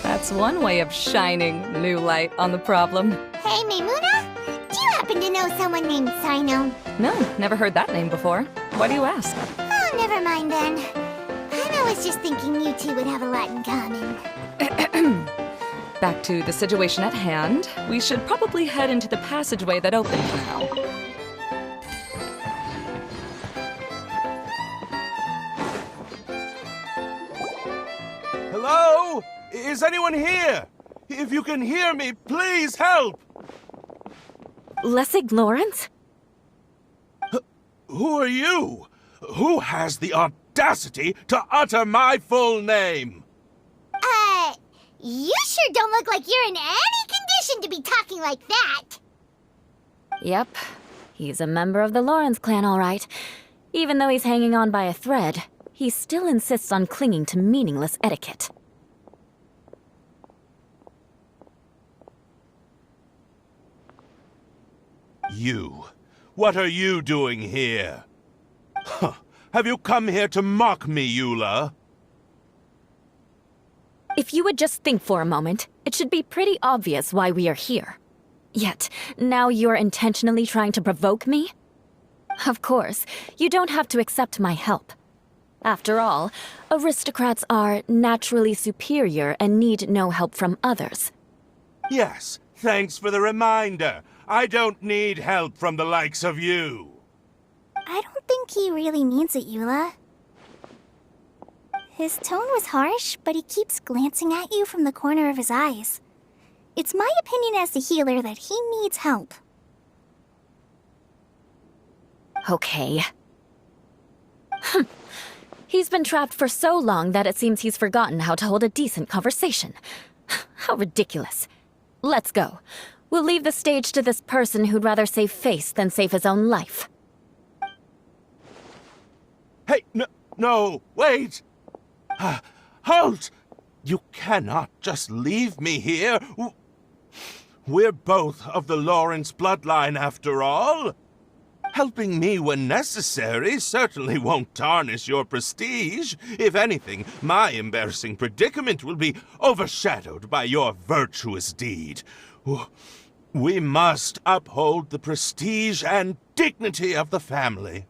That's one way of shining new light on the problem. Hey, Maimuna? Do you happen to know someone named Sino? No, never heard that name before. Why do you ask? Oh, never mind then. I was just thinking you two would have a lot in common. Back to the situation at hand. We should probably head into the passageway that opened now. Hello? Is anyone here? If you can hear me, please help! Lessig Lawrence? Who are you? Who has the audacity to utter my full name? You sure don't look like you're in any condition to be talking like that. Yep. He's a member of the Lawrence clan, all right. Even though he's hanging on by a thread, he still insists on clinging to meaningless etiquette. You. What are you doing here? Huh. Have you come here to mock me, Eula? If you would just think for a moment, it should be pretty obvious why we are here. Yet, now you're intentionally trying to provoke me? Of course, you don't have to accept my help. After all, aristocrats are naturally superior and need no help from others. Yes, thanks for the reminder. I don't need help from the likes of you. I don't think he really means it, Eula. His tone was harsh, but he keeps glancing at you from the corner of his eyes. It's my opinion as the healer that he needs help. Okay. He's been trapped for so long that it seems he's forgotten how to hold a decent conversation. How ridiculous. Let's go. We'll leave the stage to this person who'd rather save face than save his own life. Hey, no, wait! Halt! You cannot just leave me here. We're both of the Lawrence bloodline, after all. Helping me when necessary certainly won't tarnish your prestige. If anything, my embarrassing predicament will be overshadowed by your virtuous deed. We must uphold the prestige and dignity of the family.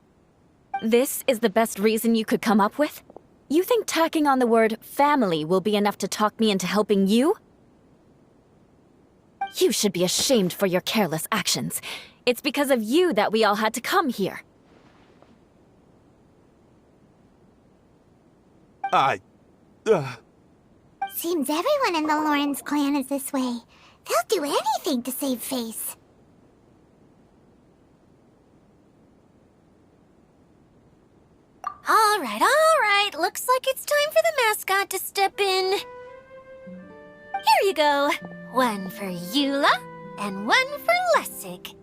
This is the best reason you could come up with? You think tacking on the word family will be enough to talk me into helping you? You should be ashamed for your careless actions. It's because of you that we all had to come here. Seems everyone in the Lawrence clan is this way. They'll do anything to save face. All right. Looks like it's time for the mascot to step in. Here you go. One for Eula, and one for Lessig.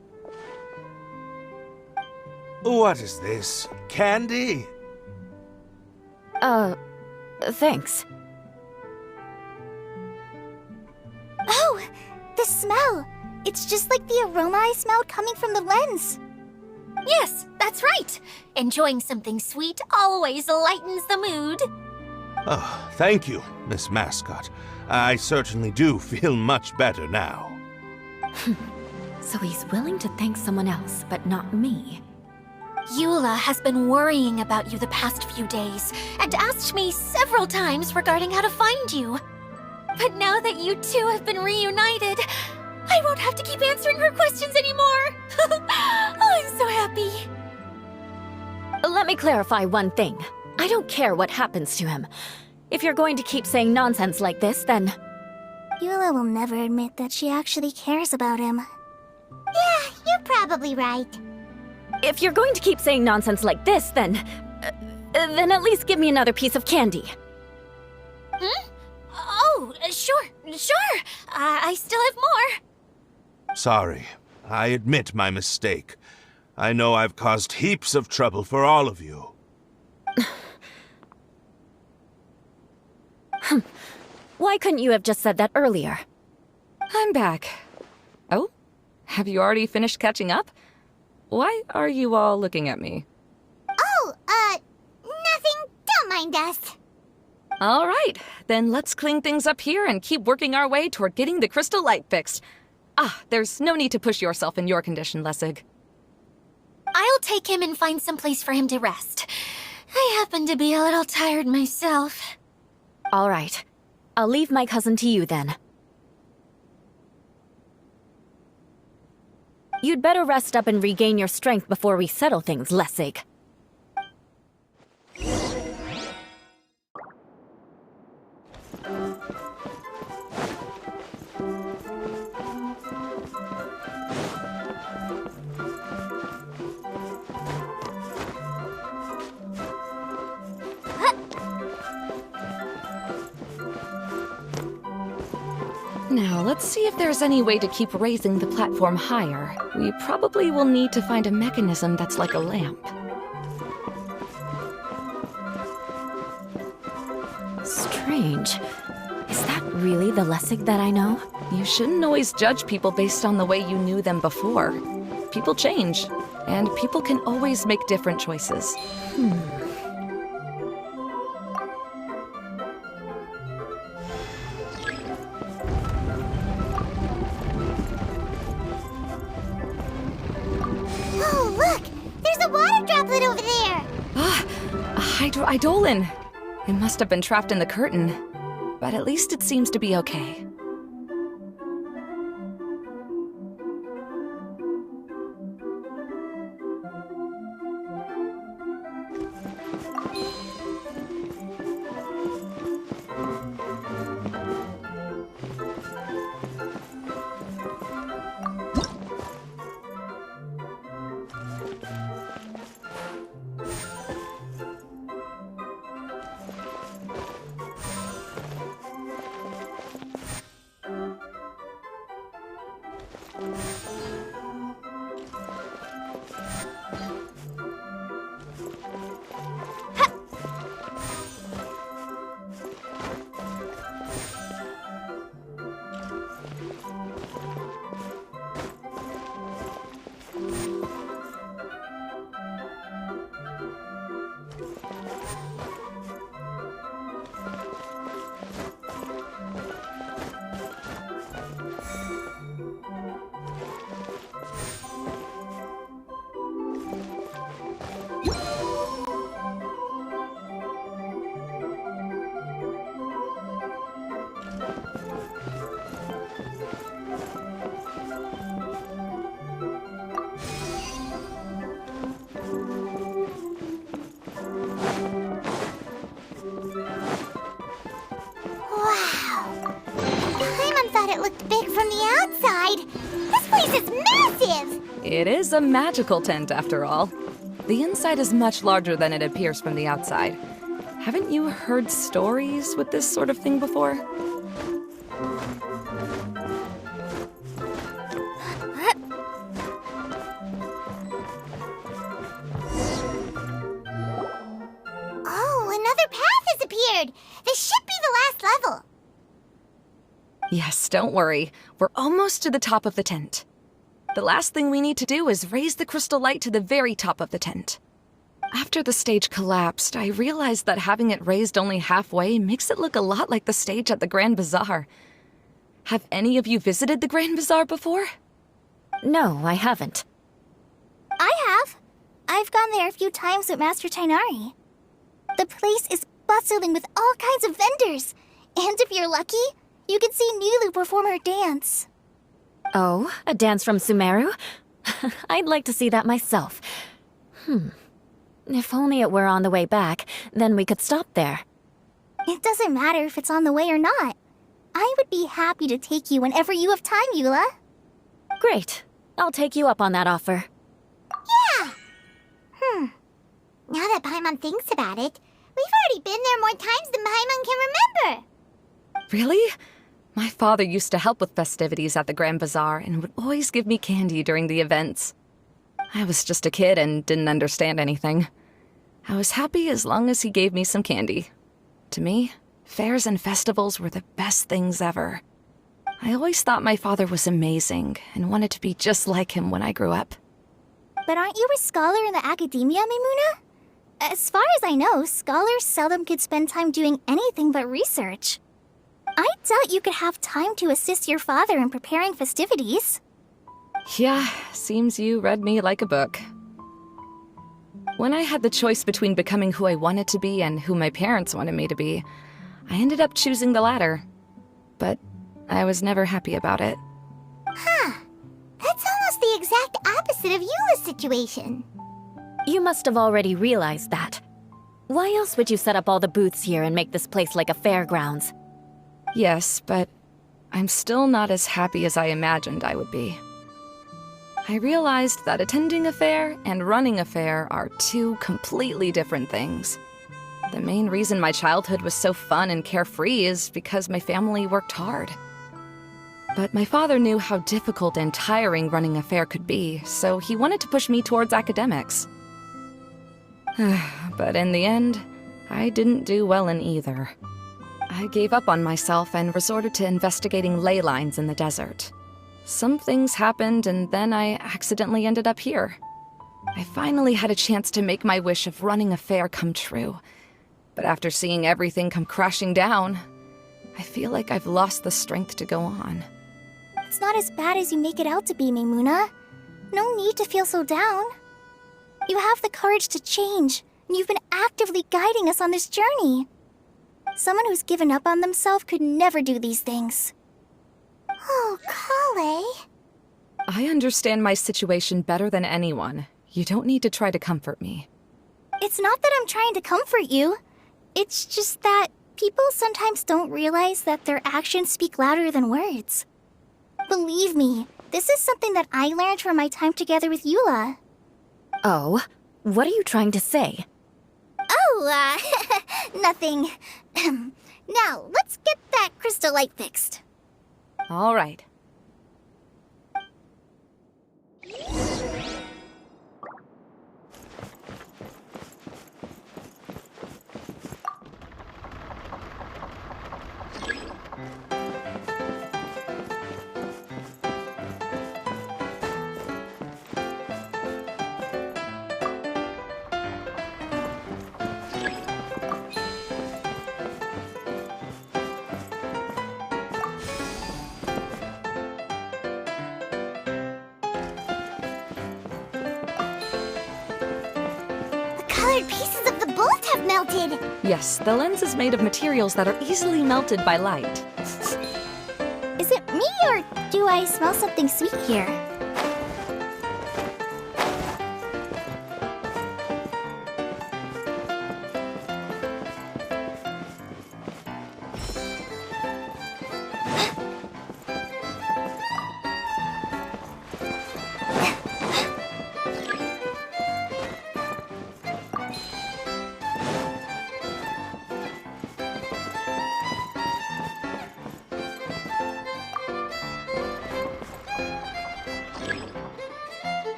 What is this? Candy? Thanks. Oh, the smell. It's just like the aroma I smelled coming from the lens. Yes, that's right. Enjoying something sweet always lightens the mood. Oh, thank you, Miss Mascot. I certainly do feel much better now. So he's willing to thank someone else, but not me. Eula has been worrying about you the past few days and asked me several times regarding how to find you. But now that you two have been reunited, I won't have to keep answering her questions anymore. Oh, I'm so happy. Let me clarify one thing. I don't care what happens to him. If you're going to keep saying nonsense like this, then... Eula will never admit that she actually cares about him. Yeah, you're probably right. If you're going to keep saying nonsense like this, then at least give me another piece of candy. Hmm? Oh, sure. I still have more. Sorry. I admit my mistake. I know I've caused heaps of trouble for all of you. Why couldn't you have just said that earlier? I'm back. Oh? Have you already finished catching up? Why are you all looking at me? Oh, nothing. Don't mind us. All right, then let's clean things up here and keep working our way toward getting the crystal light fixed. Ah, there's no need to push yourself in your condition, Lessig. I'll take him and find some place for him to rest. I happen to be a little tired myself. All right. I'll leave my cousin to you then. You'd better rest up and regain your strength before we settle things, Lessig. Now, let's see if there's any way to keep raising the platform higher. We probably will need to find a mechanism that's like a lamp. Strange. Is that really the Lessig that I know? You shouldn't always judge people based on the way you knew them before. People change, and people can always make different choices. Oh, look! There's a water droplet over there! A hydroidolin! It must have been trapped in the curtain. But at least it seems to be okay. It is a magical tent, after all. The inside is much larger than it appears from the outside. Haven't you heard stories with this sort of thing before? Oh, another path has appeared! This should be the last level! Yes, don't worry. We're almost to the top of the tent. The last thing we need to do is raise the crystal light to the very top of the tent. After the stage collapsed, I realized that having it raised only halfway makes it look a lot like the stage at the Grand Bazaar. Have any of you visited the Grand Bazaar before? No, I haven't. I have. I've gone there a few times with Master Tainari. The place is bustling with all kinds of vendors. And if you're lucky, you can see Nilu perform her dance. Oh, a dance from Sumeru? I'd like to see that myself. If only it were on the way back, then we could stop there. It doesn't matter if it's on the way or not. I would be happy to take you whenever you have time, Eula. Great. I'll take you up on that offer. Yeah! Now that Paimon thinks about it, we've already been there more times than Paimon can remember. Really? My father used to help with festivities at the Grand Bazaar and would always give me candy during the events. I was just a kid and didn't understand anything. I was happy as long as he gave me some candy. To me, fairs and festivals were the best things ever. I always thought my father was amazing and wanted to be just like him when I grew up. But aren't you a scholar in the academia, Maimuna? As far as I know, scholars seldom could spend time doing anything but research. I doubt you could have time to assist your father in preparing festivities. Yeah, seems you read me like a book. When I had the choice between becoming who I wanted to be and who my parents wanted me to be, I ended up choosing the latter. But I was never happy about it. Huh. That's almost the exact opposite of Eula's situation. You must have already realized that. Why else would you set up all the booths here and make this place like a fairgrounds? Yes, but I'm still not as happy as I imagined I would be. I realized that attending a fair and running a fair are two completely different things. The main reason my childhood was so fun and carefree is because my family worked hard. But my father knew how difficult and tiring running a fair could be, so he wanted to push me towards academics. But in the end, I didn't do well in either. I gave up on myself and resorted to investigating ley lines in the desert. Some things happened, and then I accidentally ended up here. I finally had a chance to make my wish of running a fair come true. But after seeing everything come crashing down, I feel like I've lost the strength to go on. It's not as bad as you make it out to be, Maimuna. No need to feel so down. You have the courage to change, and you've been actively guiding us on this journey. Someone who's given up on themselves could never do these things. Oh, Kale. I understand my situation better than anyone. You don't need to try to comfort me. It's not that I'm trying to comfort you. It's just that people sometimes don't realize that their actions speak louder than words. Believe me, this is something that I learned from my time together with Eula. Oh, what are you trying to say? Oh, nothing. Now, let's get that crystal light fixed. All right. Colored pieces of the bolt have melted. Yes, the lens is made of materials that are easily melted by light. Is it me, or do I smell something sweet here?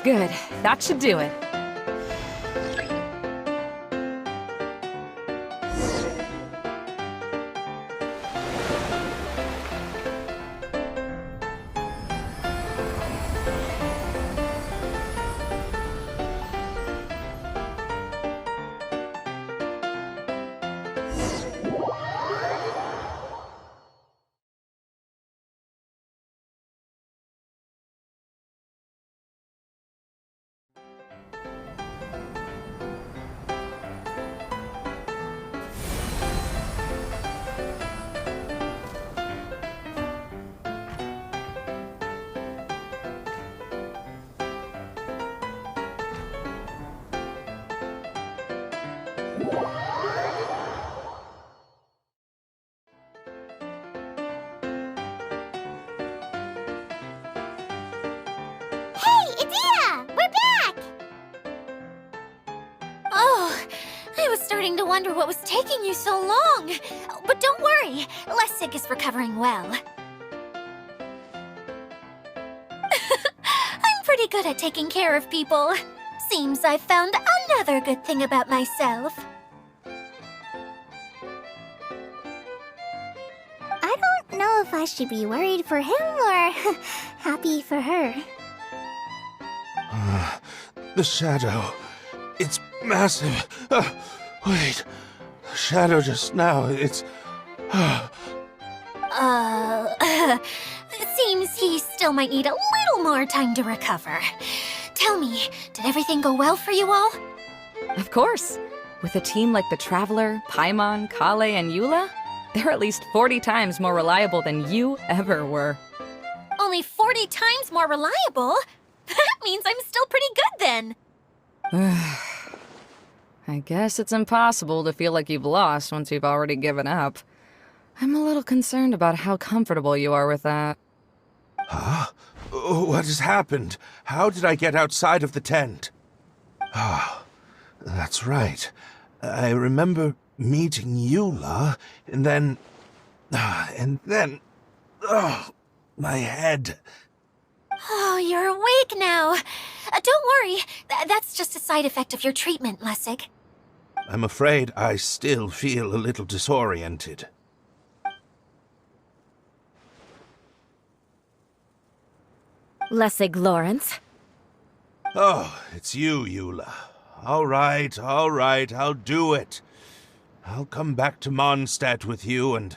Good, that should do it. Hey, Adina! We're back! Oh, I was starting to wonder what was taking you so long. But don't worry, Lessig is recovering well. I'm pretty good at taking care of people. Seems I've found another good thing about myself. I don't know if I should be worried for him or happy for her. The shadow. It's massive. Wait. The shadow just now. It's... Seems he still might need a little more time to recover. Tell me, did everything go well for you all? Of course. With a team like the Traveler, Paimon, Kale, and Eula, they're at least 40 times more reliable than you ever were. Only 40 times more reliable? That means I'm still pretty good then. I guess it's impossible to feel like you've lost once you've already given up. I'm a little concerned about how comfortable you are with that. Huh? What has happened? How did I get outside of the tent? Ah, that's right. I remember meeting Eula, and then... Oh, my head. Oh, you're awake now. Don't worry, that's just a side effect of your treatment, Lessig. I'm afraid I still feel a little disoriented. Lessig Lawrence. Oh, it's you, Eula. All right, I'll do it. I'll come back to Mondstadt with you and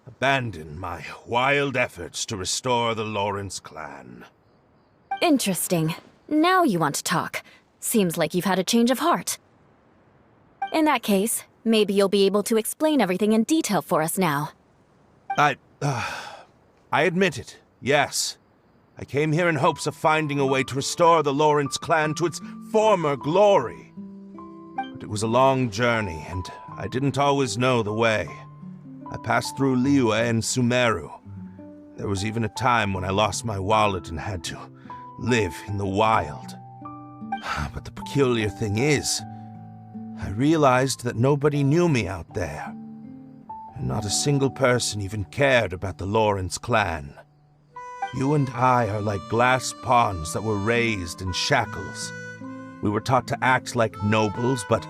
abandon my wild efforts to restore the Lawrence clan. Interesting. Now you want to talk. Seems like you've had a change of heart. In that case, maybe you'll be able to explain everything in detail for us now. I admit it, yes. I came here in hopes of finding a way to restore the Lawrence clan to its former glory. But it was a long journey, and I didn't always know the way. I passed through Liyue and Sumeru. There was even a time when I lost my wallet and had to live in the wild. But the peculiar thing is, I realized that nobody knew me out there. And not a single person even cared about the Lawrence clan. You and I are like glass pawns that were raised in shackles. We were taught to act like nobles, but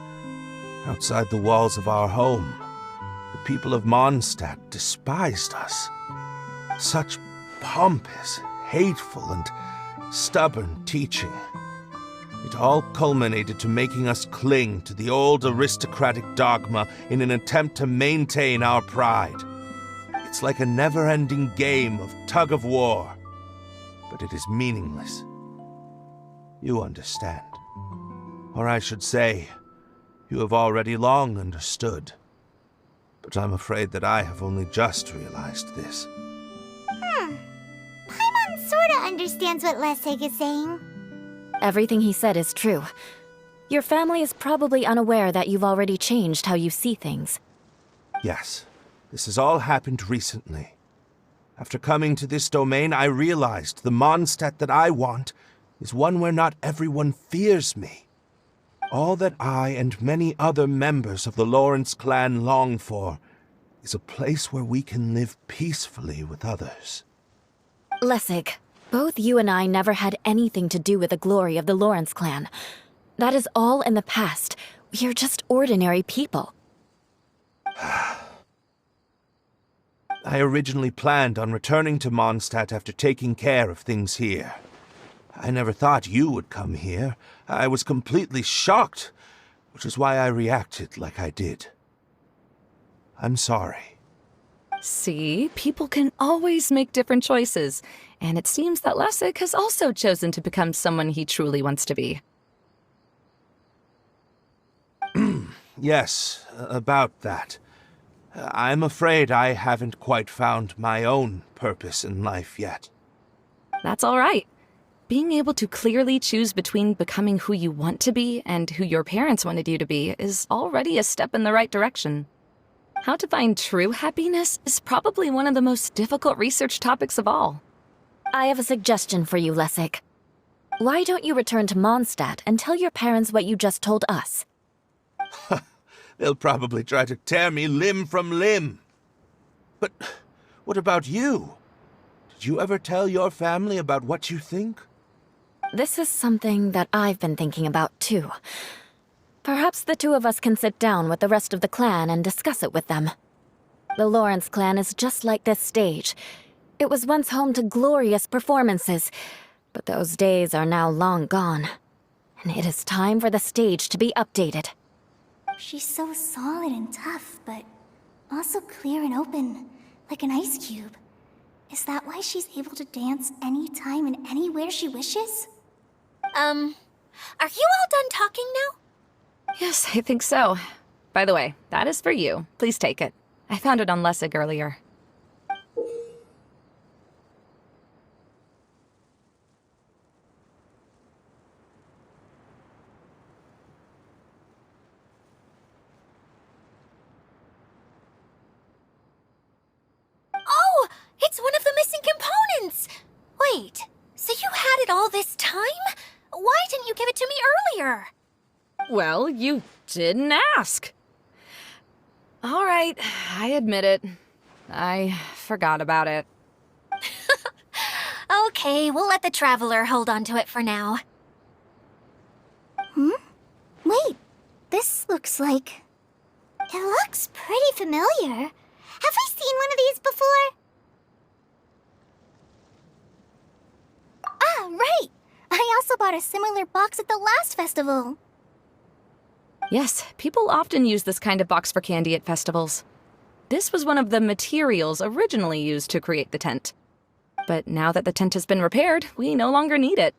outside the walls of our home, the people of Mondstadt despised us. Such pompous, hateful, and stubborn teaching. It all culminated to making us cling to the old aristocratic dogma in an attempt to maintain our pride. It's like a never-ending game of tug-of-war, but it is meaningless. You understand. Or I should say, you have already long understood. But I'm afraid that I have only just realized this. Paimon sorta understands what Lessig is saying. Everything he said is true. Your family is probably unaware that you've already changed how you see things. Yes, this has all happened recently. After coming to this domain, I realized the Mondstadt that I want is one where not everyone fears me. All that I and many other members of the Lawrence clan long for is a place where we can live peacefully with others. Lessig, both you and I never had anything to do with the glory of the Lawrence clan. That is all in the past. We are just ordinary people. I originally planned on returning to Mondstadt after taking care of things here. I never thought you would come here. I was completely shocked, which is why I reacted like I did. I'm sorry. See, people can always make different choices, and it seems that Lessig has also chosen to become someone he truly wants to be. Yes, about that. I'm afraid I haven't quite found my own purpose in life yet. That's all right. Being able to clearly choose between becoming who you want to be and who your parents wanted you to be is already a step in the right direction. How to find true happiness is probably one of the most difficult research topics of all. I have a suggestion for you, Lessig. Why don't you return to Mondstadt and tell your parents what you just told us? They'll probably try to tear me limb from limb. But what about you? Did you ever tell your family about what you think? This is something that I've been thinking about, too. Perhaps the two of us can sit down with the rest of the clan and discuss it with them. The Lawrence clan is just like this stage. It was once home to glorious performances, but those days are now long gone. And it is time for the stage to be updated. She's so solid and tough, but also clear and open, like an ice cube. Is that why she's able to dance anytime and anywhere she wishes? Are you all done talking now? Yes, I think so. By the way, that is for you. Please take it. I found it on Lessig earlier. Oh, it's one of the missing components! Wait, so you had it all this time? Why didn't you give it to me earlier? Well, you didn't ask. All right, I admit it. I forgot about it. Okay, we'll let the Traveler hold on to it for now. Wait, this looks like... It looks pretty familiar. Have I seen one of these before? Ah, right! I also bought a similar box at the last festival. Yes, people often use this kind of box for candy at festivals. This was one of the materials originally used to create the tent. But now that the tent has been repaired, we no longer need it.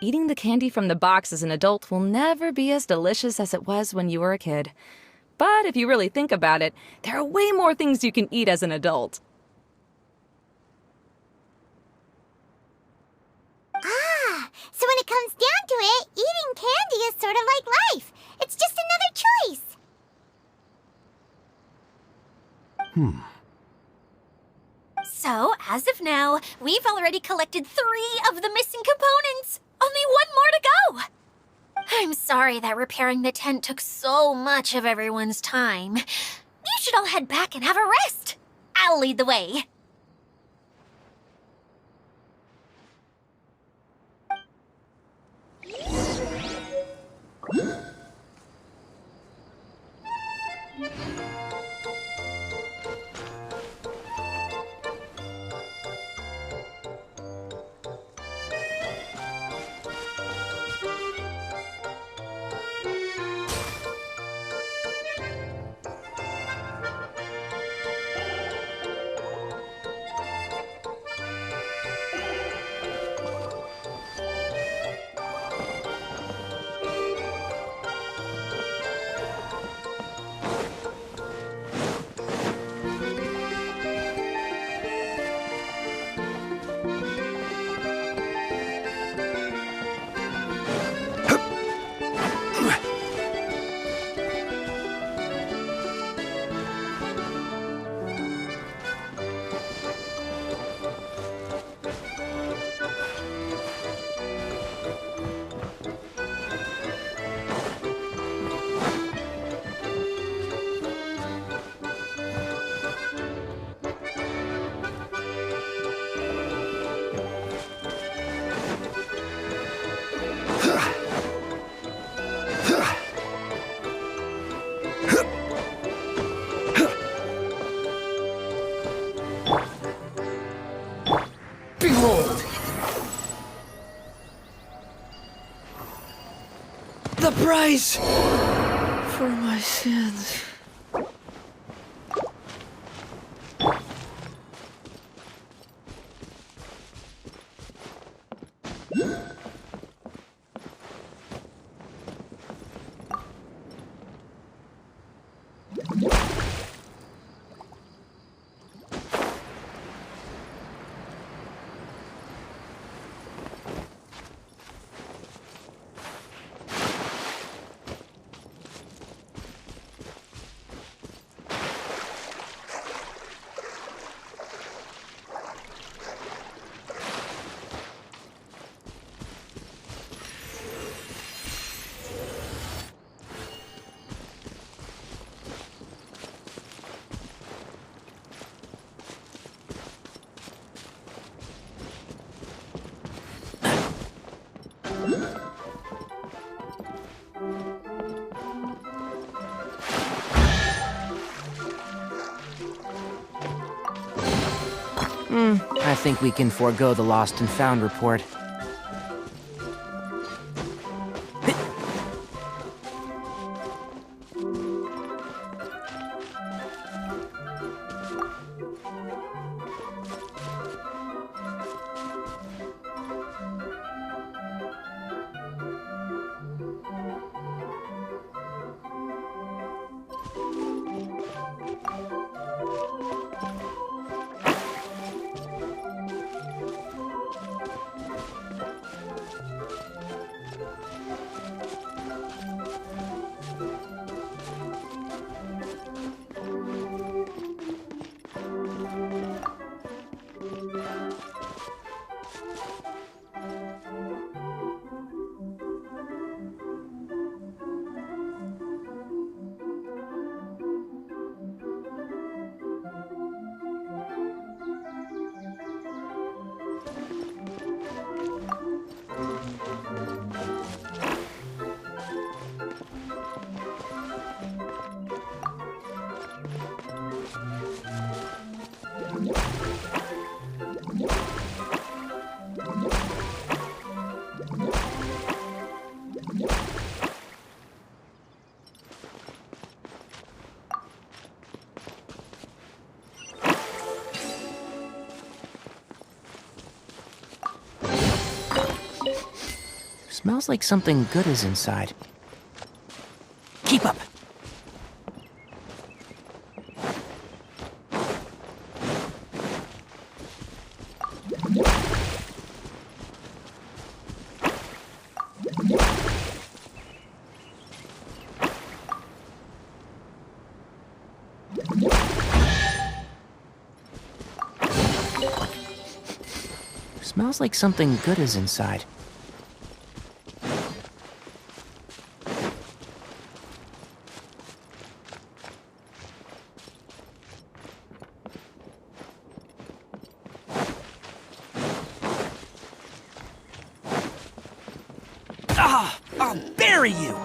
Eating the candy from the box as an adult will never be as delicious as it was when you were a kid. But if you really think about it, there are way more things you can eat as an adult. Ah, so when it comes down to it, eating candy is sort of like life. It's just another choice. So, as of now, we've already collected 3 of the missing components. Only 1 more to go. I'm sorry that repairing the tent took so much of everyone's time. You should all head back and have a rest. I'll lead the way. Behold! The price for my sins. I think we can forego the lost and found report. Smells like something good is inside. Keep up! Smells like something good is inside. I'll bury you!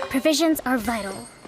Provisions are vital.